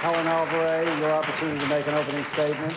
Helen Alvare, your opportunity to make an opening statement.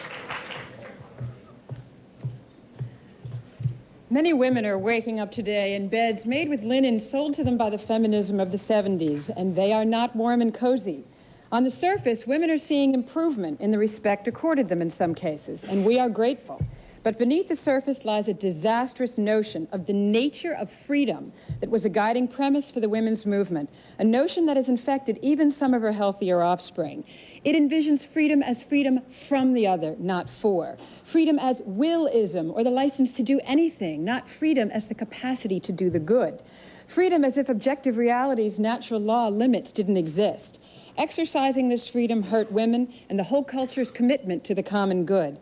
Many women are waking up today in beds made with linen sold to them by the feminism of the 70s, and they are not warm and cozy. On the surface, women are seeing improvement in the respect accorded them in some cases, and we are grateful. But beneath the surface lies a disastrous notion of the nature of freedom that was a guiding premise for the women's movement, a notion that has infected even some of her healthier offspring. It envisions freedom as freedom from the other, not for. Freedom as willism, or the license to do anything, not freedom as the capacity to do the good. Freedom as if objective reality's natural law limits didn't exist. Exercising this freedom hurt women and the whole culture's commitment to the common good.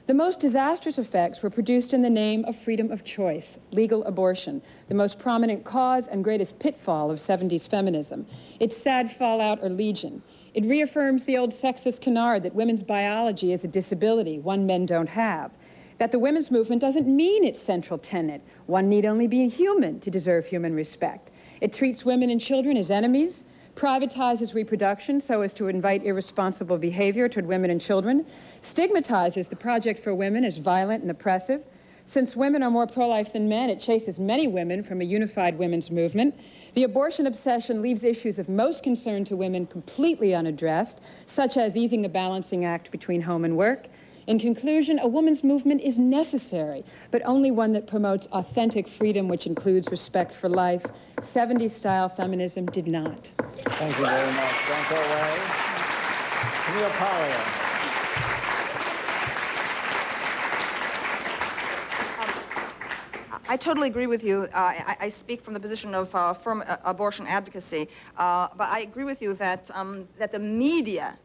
The most disastrous effects were produced in the name of freedom of choice, legal abortion, the most prominent cause and greatest pitfall of 70s feminism. Its sad fallout or legion. It reaffirms the old sexist canard that women's biology is a disability one men don't have. That the women's movement doesn't mean its central tenet. One need only be human to deserve human respect. It treats women and children as enemies, privatizes reproduction so as to invite irresponsible behavior toward women and children, stigmatizes the Project for Women as violent and oppressive. Since women are more pro-life than men, it chases many women from a unified women's movement. The abortion obsession leaves issues of most concern to women completely unaddressed, such as easing the balancing act between home and work. In conclusion, a woman's movement is necessary, but only one that promotes authentic freedom, which includes respect for life. 70s-style feminism did not. Thank you very much. Don't go away. Camille Collier. I totally agree with you. I speak from the position of firm abortion advocacy, but I agree with you that that the media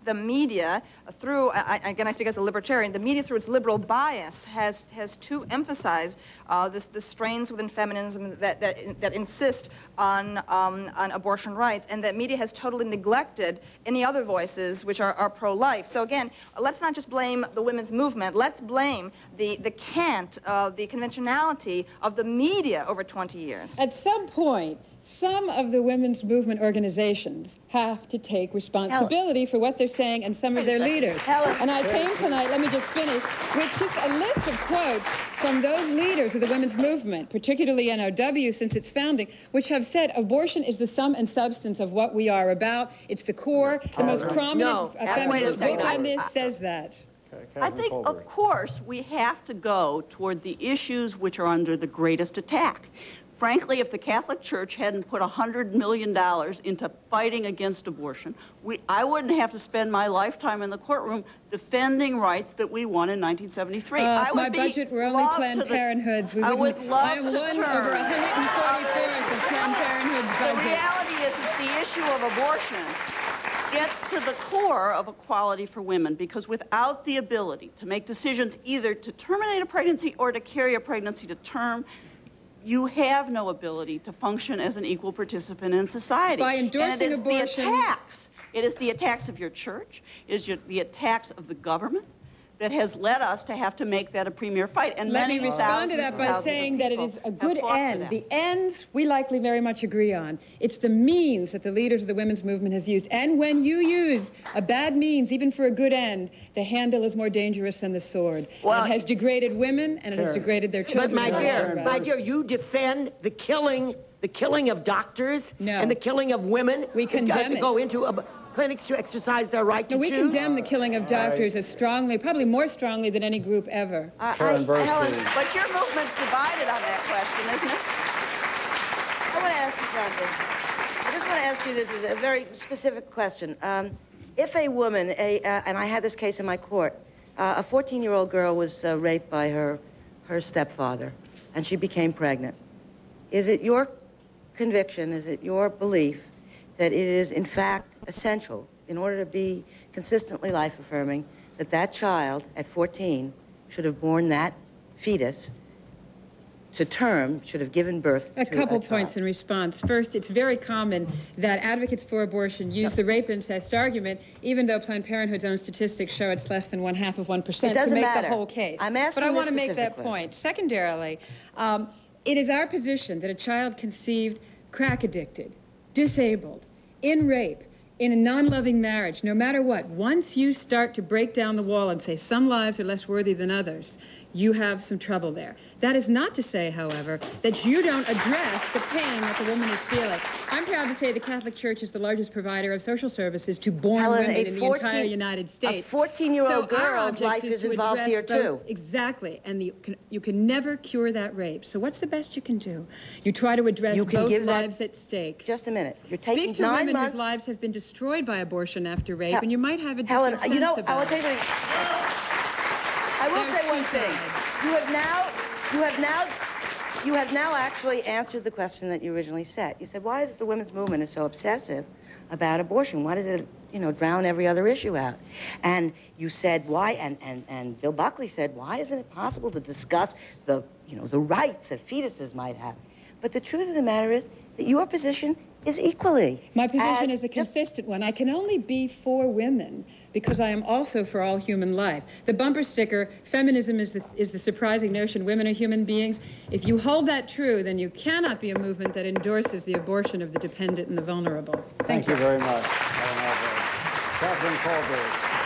through, again I speak as a libertarian, the media through its liberal bias has too emphasized the strains within feminism that insist on abortion rights, and that media has totally neglected any other voices which are pro-life. So again, let's not just blame the women's movement. Let's blame the cant, the conventionality of the media over 20 years. At some point, some of the women's movement organizations have to take responsibility for what they're saying, and some of their leaders. And I came tonight, let me just finish, with just a list of quotes from those leaders of the women's movement, particularly NOW since its founding, which have said abortion is the sum and substance of what we are about. It's the core, the most prominent feminist book on this says that. I think, of course, we have to go toward the issues which are under the greatest attack. Frankly, if the Catholic Church hadn't put $100 million into fighting against abortion, I wouldn't have to spend my lifetime in the courtroom defending rights that we won in 1973. If my budget were only Planned Parenthoods, I would love I am one over 144th of Planned Parenthood's budget. The reality is the issue of abortion gets to the core of equality for women, because without the ability to make decisions either to terminate a pregnancy or to carry a pregnancy to term, you have no ability to function as an equal participant in society. By endorsing abortion, it is the attacks of your church, it is the attacks of the government that has led us to have to make that a premier fight. And let me respond to that by saying that it is a good end. The ends we likely very much agree on. It's the means that the leaders of the women's movement has used. And when you use a bad means, even for a good end, the handle is more dangerous than the sword. Well, it has degraded women, and it has degraded their children. But my dear, you defend the killing of doctors and the killing of women. We condemn it. Go into clinics to exercise their right to choose? We condemn the killing of doctors as strongly, probably more strongly than any group ever. Karen Burstein. But your movement's divided on that question, isn't it? I want to ask you something. I just want to ask you this is a very specific question. If a woman, and I had this case in my court, a 14-year-old girl was raped by her stepfather, and she became pregnant. Is it your conviction, is it your belief that it is, in fact, essential, in order to be consistently life-affirming, that that child at 14 should have borne that fetus to term, should have given birth to a couple points in response. First, it's very common that advocates for abortion use the rape incest argument, even though Planned Parenthood's own statistics show it's less than 0.5% to make the whole case. I'm asking but I want to make that question. point. Secondarily, it is our position that a child conceived crack addicted, disabled, in rape, in a non-loving marriage, no matter what, once you start to break down the wall and say some lives are less worthy than others, you have some trouble there. That is not to say, however, that you don't address the pain that the woman is feeling. I'm proud to say the Catholic Church is the largest provider of social services to born women in the entire United States. A 14-year-old girl's life is involved here, too. Exactly, and you can never cure that rape. So what's the best you can do? You try to address both lives at stake. Just a minute. You're taking Speak to 9 women months. whose lives have been destroyed by abortion after rape, and you might have a different Helen, sense you know, about I will tell you something. I will say one thing. You have now actually answered the question that you originally set. You said, why is it the women's movement is so obsessive about abortion? Why does it, drown every other issue out? And you said, why, and Bill Buckley said, why isn't it possible to discuss the rights that fetuses might have? But the truth of the matter is that your position is equally. My position is a consistent one. I can only be for women because I am also for all human life. The bumper sticker, feminism is the surprising notion, women are human beings. If you hold that true, then you cannot be a movement that endorses the abortion of the dependent and the vulnerable. Thank you very much, Helen Alvare. Catherine Colbert.